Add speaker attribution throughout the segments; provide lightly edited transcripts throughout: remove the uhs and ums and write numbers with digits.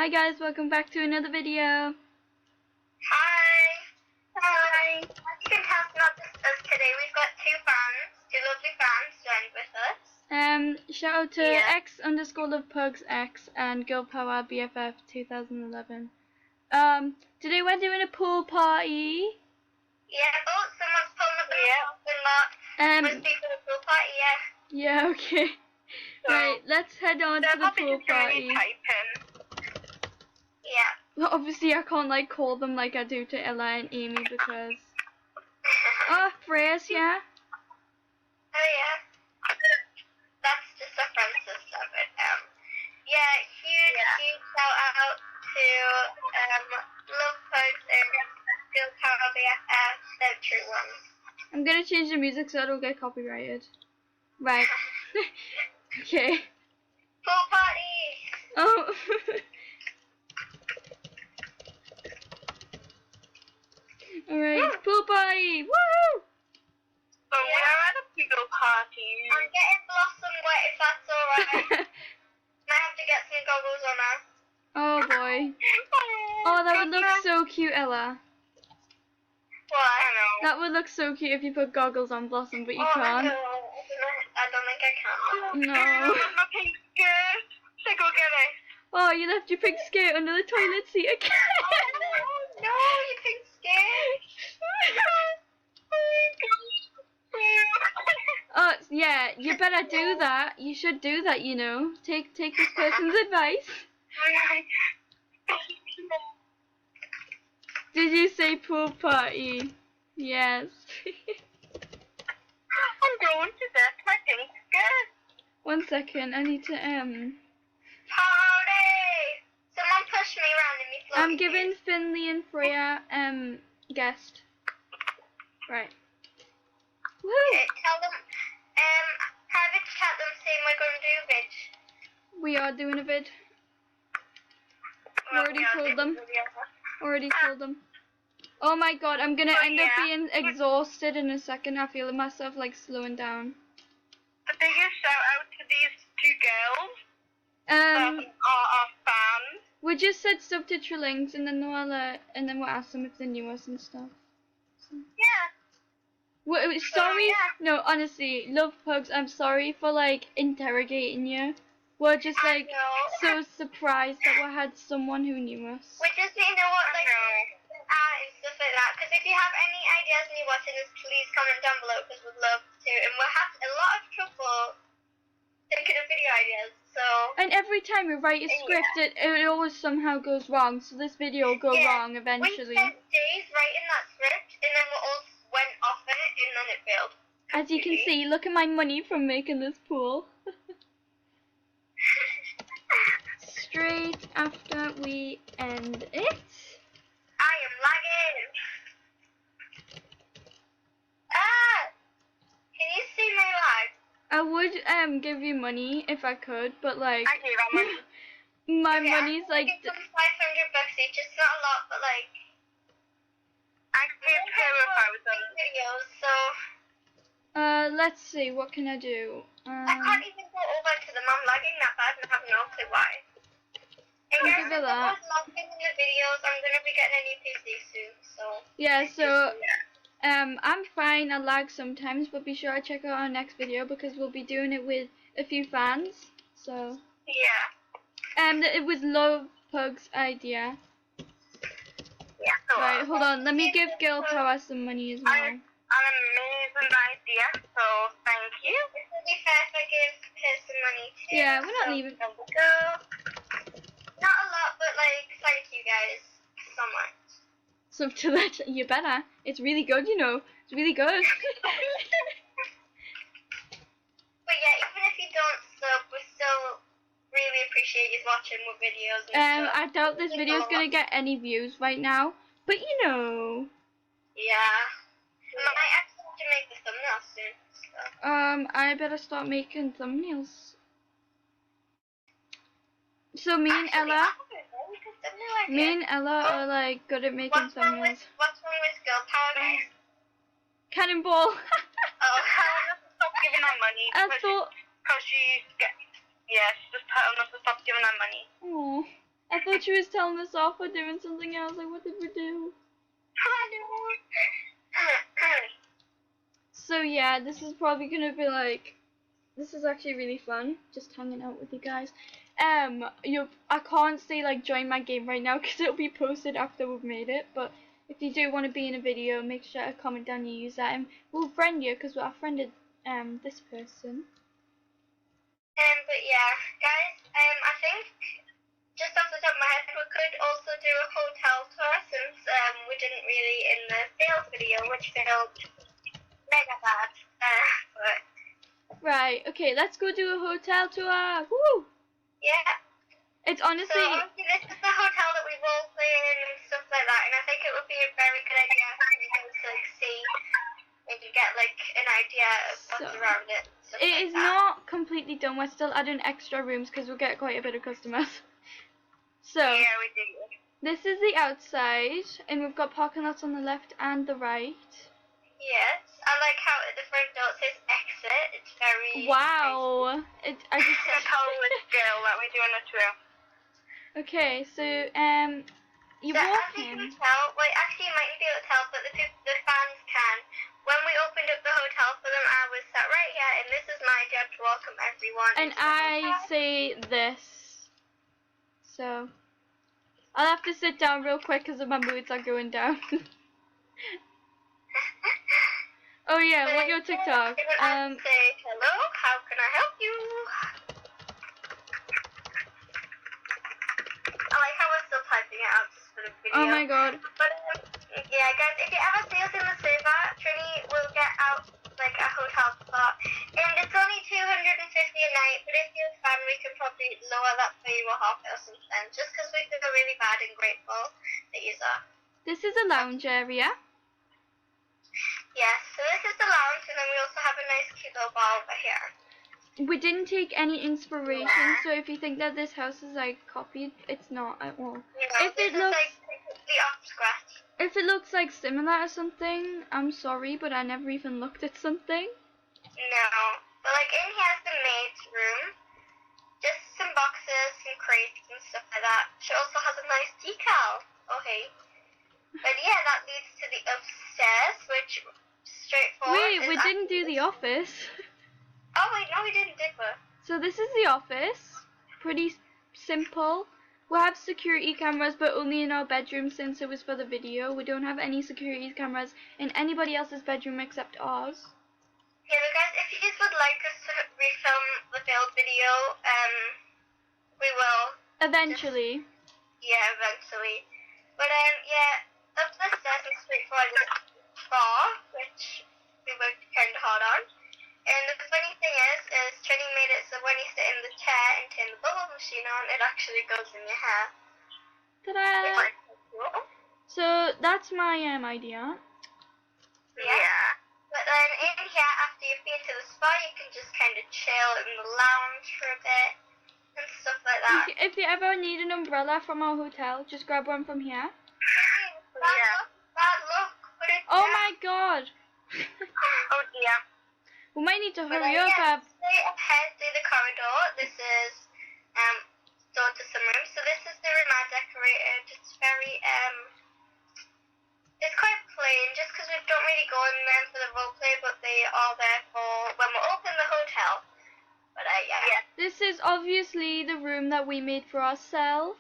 Speaker 1: Hi guys, welcome back to another video.
Speaker 2: Hi. Hi. As you can tell, it's not just us today. We've got two lovely fans joined with us.
Speaker 1: Shout out to X_lovepugsX and Girl Power BFF 2011. Today we're doing a pool party.
Speaker 2: Yeah, someone's pulling up the must be for the pool party,
Speaker 1: Yeah, okay. So, right, let's head on to the pool party.
Speaker 2: Yeah.
Speaker 1: Well, obviously I can't like call them like I do to Ella and Amy because... Oh, Freya's here.
Speaker 2: Oh yeah. That's just a friend sister, but yeah, huge shout out to Love Pugs and Girl Power BFF, they're true ones.
Speaker 1: I'm gonna change the music so I don't get copyrighted. Right. Okay.
Speaker 2: Pool party!
Speaker 1: Oh. Alright, pool party! Woo!
Speaker 2: So we're at a pool party. I'm getting Blossom wet if that's alright. I have to get some goggles on her.
Speaker 1: Oh boy. Oh, that would look so cute, Ella.
Speaker 2: What?
Speaker 1: That would look so cute if you put goggles on Blossom, but you can't.
Speaker 2: No, I don't think I can.
Speaker 1: No.
Speaker 2: My pink skirt. Should I go get it?
Speaker 1: Oh, you left your pink skirt under the toilet seat again.
Speaker 2: Oh, no, you pink skirt.
Speaker 1: Oh, yeah, you better do that. You should do that, you know. Take this person's advice. Did you say pool party? Yes.
Speaker 2: I'm going to death, my pink skirt.
Speaker 1: 1 second, I need to
Speaker 2: Party! Someone push me around in me floaty.
Speaker 1: I'm giving Finley and Freya guest. Right. Woo!
Speaker 2: Okay, tell them private chat them saying we're gonna do a vid.
Speaker 1: We are doing a vid. Already told them. Oh my god, I'm gonna end up being exhausted in a second. I feel myself like slowing down.
Speaker 2: The biggest shout out to these two girls. Are fans.
Speaker 1: We just said stuff to Trillings and then we'll ask them if they knew us and stuff. So.
Speaker 2: Yeah.
Speaker 1: Sorry. No, honestly, Love Pugs, I'm sorry for like interrogating you. We're just like so surprised that we had someone who knew us.
Speaker 2: We just need to know what like and stuff like that. Because if you have any ideas and you're watching this, please comment down below because we'd love to. And we'll have a lot of trouble thinking of video ideas. So.
Speaker 1: And every time we write a script, it always somehow goes wrong. So this video will go wrong eventually.
Speaker 2: We spent days writing that script, and then we all went off it, and then it failed.
Speaker 1: As you can see, look at my money from making this pool. Straight after we end it.
Speaker 2: I am lagging. Can you see my lag?
Speaker 1: I would give you money if I could, but like
Speaker 2: I do that money.
Speaker 1: my money's like
Speaker 2: some $500 each. It's not a lot, but like I could pay if I was on videos. So
Speaker 1: let's see, what can I do?
Speaker 2: I can't even go over to them. I'm lagging that bad and I have no clue why. And guys, if I was logging in the videos, I'm gonna be getting a new PC soon. So
Speaker 1: yeah, so I'm fine. I lag sometimes, but be sure to check out our next video because we'll be doing it with a few fans. So
Speaker 2: yeah.
Speaker 1: it was Love Pug's idea.
Speaker 2: Yeah.
Speaker 1: Right, hold on. Let me give Girl Power some money as well.
Speaker 2: An amazing idea. So thank you. It would be fair if I give her some money too.
Speaker 1: Yeah, we're not leaving.
Speaker 2: Not a lot, but like thank you guys so much.
Speaker 1: So to let you better. It's really good, you know. It's really good.
Speaker 2: But yeah, even if you don't sub, we still really appreciate you watching more videos and stuff.
Speaker 1: I doubt this video is gonna get any views right now, but you know.
Speaker 2: Yeah. I might actually have to make the thumbnail soon. So.
Speaker 1: I better start making thumbnails. So me and Ella are like good at making thumbnails.
Speaker 2: What's wrong with Girl Power, guys?
Speaker 1: Cannonball.
Speaker 2: Oh, Helen has to stop giving her money because she just telling us to stop giving her money.
Speaker 1: Oh, I thought she was telling us off for doing something else. Like, what did we do? So yeah, this is probably gonna be like, this is actually really fun, just hanging out with you guys. I can't say like join my game right now because it'll be posted after we've made it. But if you do want to be in a video, make sure to comment down your user and we'll friend you because I friended this person.
Speaker 2: But yeah, guys, I think just off the top of my head, we could also do a hotel tour since we didn't really in the failed video, which failed mega bad. But
Speaker 1: Right. Okay. Let's go do a hotel tour. Woo!
Speaker 2: yeah.
Speaker 1: It's honestly.
Speaker 2: So obviously this is the hotel that we role play in and stuff like that, and I think it would be a very good idea for you guys to like see and you get like an idea of what's around it.
Speaker 1: It is not completely done. We're still adding extra rooms because we'll get quite a bit of customers. So
Speaker 2: yeah, we do.
Speaker 1: this is the outside, and we've got parking lots on the left and the right.
Speaker 2: Yes, I like how at the front door it says exit. It's very
Speaker 1: Wow. I just.
Speaker 2: That's how we scale that we do on a tour.
Speaker 1: Okay, so you
Speaker 2: So
Speaker 1: walk
Speaker 2: as you can
Speaker 1: in.
Speaker 2: tell, well actually you might not be able to tell, but the fans can. When we opened up the hotel for them, I was sat right here, and this is my job to welcome everyone.
Speaker 1: And I say this. So I'll have to sit down real quick because my moods are going down. Oh yeah, what your TikTok?
Speaker 2: Say hello. How can I help you? I like how we're still typing it out just for the video.
Speaker 1: Oh my god.
Speaker 2: But yeah, guys, if you ever see us in the server, Trini will get out like a hotel spot, and it's only $250 a night. But if you're a fan, we can probably lower that for you a half or something, just because we feel really bad and grateful that you are.
Speaker 1: This is a lounge area.
Speaker 2: Yes, so this is the lounge, and then we also have a nice cute little bar over here.
Speaker 1: We didn't take any inspiration, so if you think that this house is like copied, it's not at all.
Speaker 2: You know,
Speaker 1: If it
Speaker 2: this is
Speaker 1: looks
Speaker 2: like completely off scratch.
Speaker 1: If it looks like similar or something, I'm sorry, but I never even looked at something.
Speaker 2: No, but like in here's the maid's room. Just some boxes, some crates and stuff like that. She also has a nice decal. Okay. But yeah, that leads to the upstairs, which straightforward.
Speaker 1: Wait, we didn't do the office.
Speaker 2: Oh wait, no we didn't, did we?
Speaker 1: So this is the office. Pretty simple. We have security cameras, but only in our bedroom since it was for the video. We don't have any security cameras in anybody else's bedroom except ours.
Speaker 2: Yeah, but guys, if you guys would like us to refilm the failed video, we will.
Speaker 1: Eventually.
Speaker 2: Yeah, eventually. But yeah, up the stairs is straightforward bar, which we worked kind of hard on. And the funny thing is Trini made it so when you sit in the chair and turn the bubble machine on, it actually goes in your hair.
Speaker 1: Ta-da!
Speaker 2: Cool.
Speaker 1: So that's my idea.
Speaker 2: Yeah. But then in here, after you've been to the spa, you can just kind of chill in the lounge for a bit and stuff like that.
Speaker 1: If you ever need an umbrella from our hotel, just grab one from here.
Speaker 2: Bad luck. Put it
Speaker 1: Oh
Speaker 2: down.
Speaker 1: my god!
Speaker 2: Oh dear.
Speaker 1: We might need to
Speaker 2: But
Speaker 1: hurry
Speaker 2: then,
Speaker 1: up.
Speaker 2: yeah, straight ahead through the corridor. This is door to some room. So this is the room I decorated. It's very it's quite plain, just because we don't really go in them for the roleplay, but they are there for when we open the hotel. But yeah.
Speaker 1: This is obviously the room that we made for ourselves.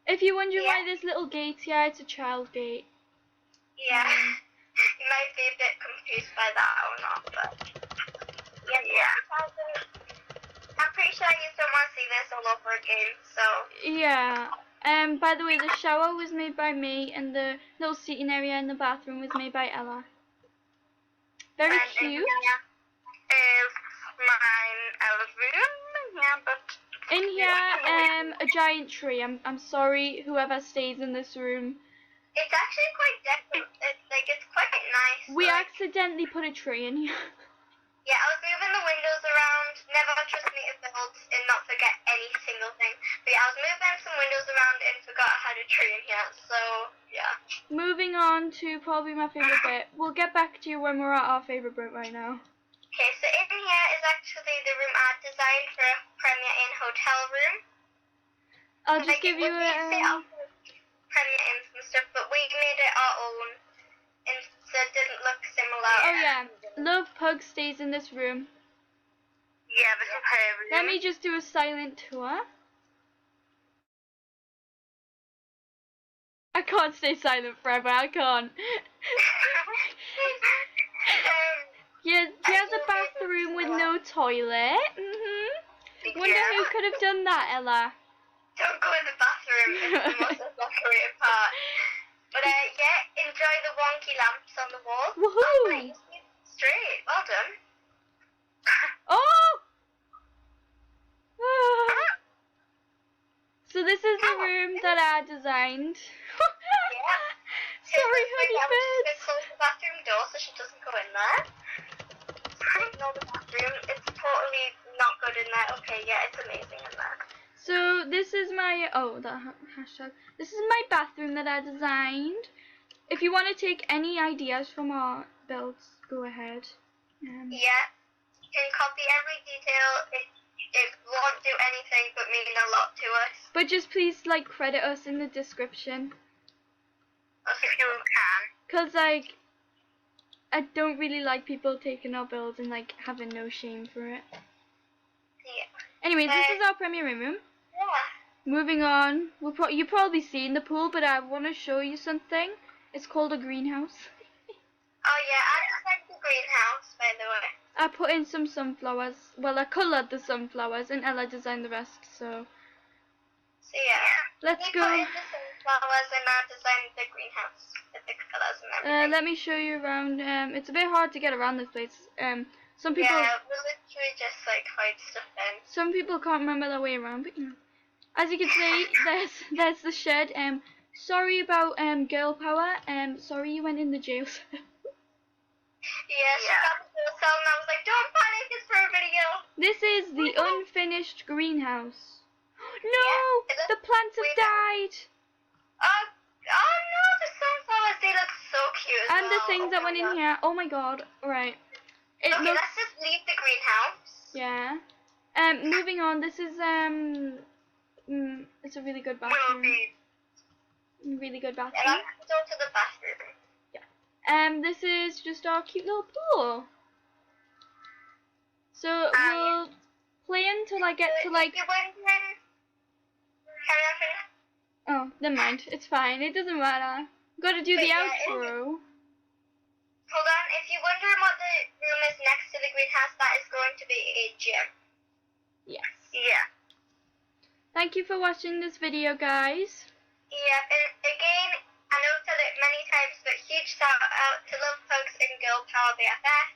Speaker 1: If you're wondering why there's little gates here, it's a child gate.
Speaker 2: Yeah. You might be a bit confused by that or not, but yeah. I'm pretty sure you don't want to see this all over again, so
Speaker 1: Yeah. By the way, the shower was made by me, and the little seating area in the bathroom was made by Ella. Very cute.
Speaker 2: Is mine Ella's room, yeah, but
Speaker 1: In here, a giant tree. I'm sorry, whoever stays in this room.
Speaker 2: It's actually quite decorative. It's quite nice.
Speaker 1: We accidentally put a tree in here.
Speaker 2: Yeah, I was moving the windows around. Never trust me to build and not forget any single thing. But yeah, I was moving some windows around and forgot I had a tree in here. So yeah.
Speaker 1: Moving on to probably my favorite bit. We'll get back to you when we're at our favorite bit right now.
Speaker 2: Okay, so in here is actually the room I designed for a Premier Inn hotel room.
Speaker 1: I'll just give you
Speaker 2: we set
Speaker 1: a.
Speaker 2: up Premier Inns and stuff, but we made it our own, and so it didn't look similar.
Speaker 1: Oh yeah, Love Pug stays in this room.
Speaker 2: Yeah, this is her room.
Speaker 1: Let me just do a silent tour. I can't stay silent forever. I can't. Yeah, she has a bathroom with no toilet. Wonder who could have done that, Ella.
Speaker 2: Don't go in the bathroom. It's the most undecorated part. But yeah, enjoy the wonky lamps on the wall.
Speaker 1: Woohoo!
Speaker 2: Straight. Well done.
Speaker 1: Oh! So this is the room that I designed.
Speaker 2: Yeah.
Speaker 1: Sorry,
Speaker 2: I'm
Speaker 1: honey
Speaker 2: just
Speaker 1: birds.
Speaker 2: gonna close the bathroom door so she doesn't go in there. Ignore the bathroom. It's totally not good in there. Okay, yeah, it's amazing in there.
Speaker 1: So this is my hashtag. This is my bathroom that I designed. If you want to take any ideas from our builds, go ahead.
Speaker 2: Yeah, you can copy every detail. It won't do anything but mean a lot to us.
Speaker 1: But just please like credit us in the description.
Speaker 2: If you can.
Speaker 1: Cause like I don't really like people taking our builds and like having no shame for it.
Speaker 2: Yeah.
Speaker 1: Anyways, this is our premier room.
Speaker 2: Yeah.
Speaker 1: Moving on, you've probably seen the pool, but I want to show you something. It's called a greenhouse.
Speaker 2: Oh yeah, I designed the greenhouse, by the way.
Speaker 1: I put in some sunflowers. Well, I coloured the sunflowers and Ella designed the rest, so.
Speaker 2: So yeah.
Speaker 1: Let's
Speaker 2: we
Speaker 1: go.
Speaker 2: put in the sunflowers and I designed the greenhouse with the colours and everything.
Speaker 1: Let me show you around. It's a bit hard to get around this place. Some people.
Speaker 2: Yeah, we literally just like hide stuff in.
Speaker 1: Some people can't remember their way around, but you know. As you can see, there's the shed. Sorry about girl power. Sorry you went in the jail cell.
Speaker 2: Yeah, she got the jail cell and I was like, don't panic, it's for a video.
Speaker 1: This is the unfinished greenhouse. No,
Speaker 2: Yeah,
Speaker 1: the plants have died.
Speaker 2: Oh no, the sunflowers, they look so cute as
Speaker 1: And
Speaker 2: well.
Speaker 1: the things that went in here. Oh my god. Right. It
Speaker 2: Okay,
Speaker 1: looks.
Speaker 2: let's just leave the greenhouse.
Speaker 1: Yeah. Moving on. This is it's a really good bathroom. Really good
Speaker 2: Yeah,
Speaker 1: bathroom.
Speaker 2: let's go to the bathroom.
Speaker 1: This is just our cute little pool. So we'll play until I get to like.
Speaker 2: If you're wondering, can I finish?
Speaker 1: Oh, never mind. It's fine. It doesn't matter. Gotta do the outro.
Speaker 2: Hold on. If you're wondering what the room is next to the greenhouse, that is going to be a gym.
Speaker 1: Yes.
Speaker 2: Yeah.
Speaker 1: Thank you for watching this video, guys.
Speaker 2: Yeah, and again, I know I've said it many times, but huge shout out to Love Folks and Girl Power BFF.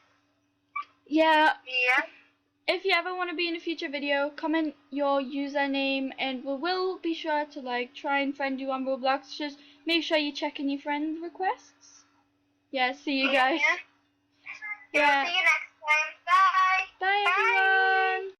Speaker 1: Yeah.
Speaker 2: Yeah.
Speaker 1: If you ever want to be in a future video, comment your username and we will be sure to like try and friend you on Roblox. Just make sure you check in your friend requests. Yeah, see you guys.
Speaker 2: Yeah.
Speaker 1: Yeah.
Speaker 2: See you next time. Bye.
Speaker 1: Bye everyone.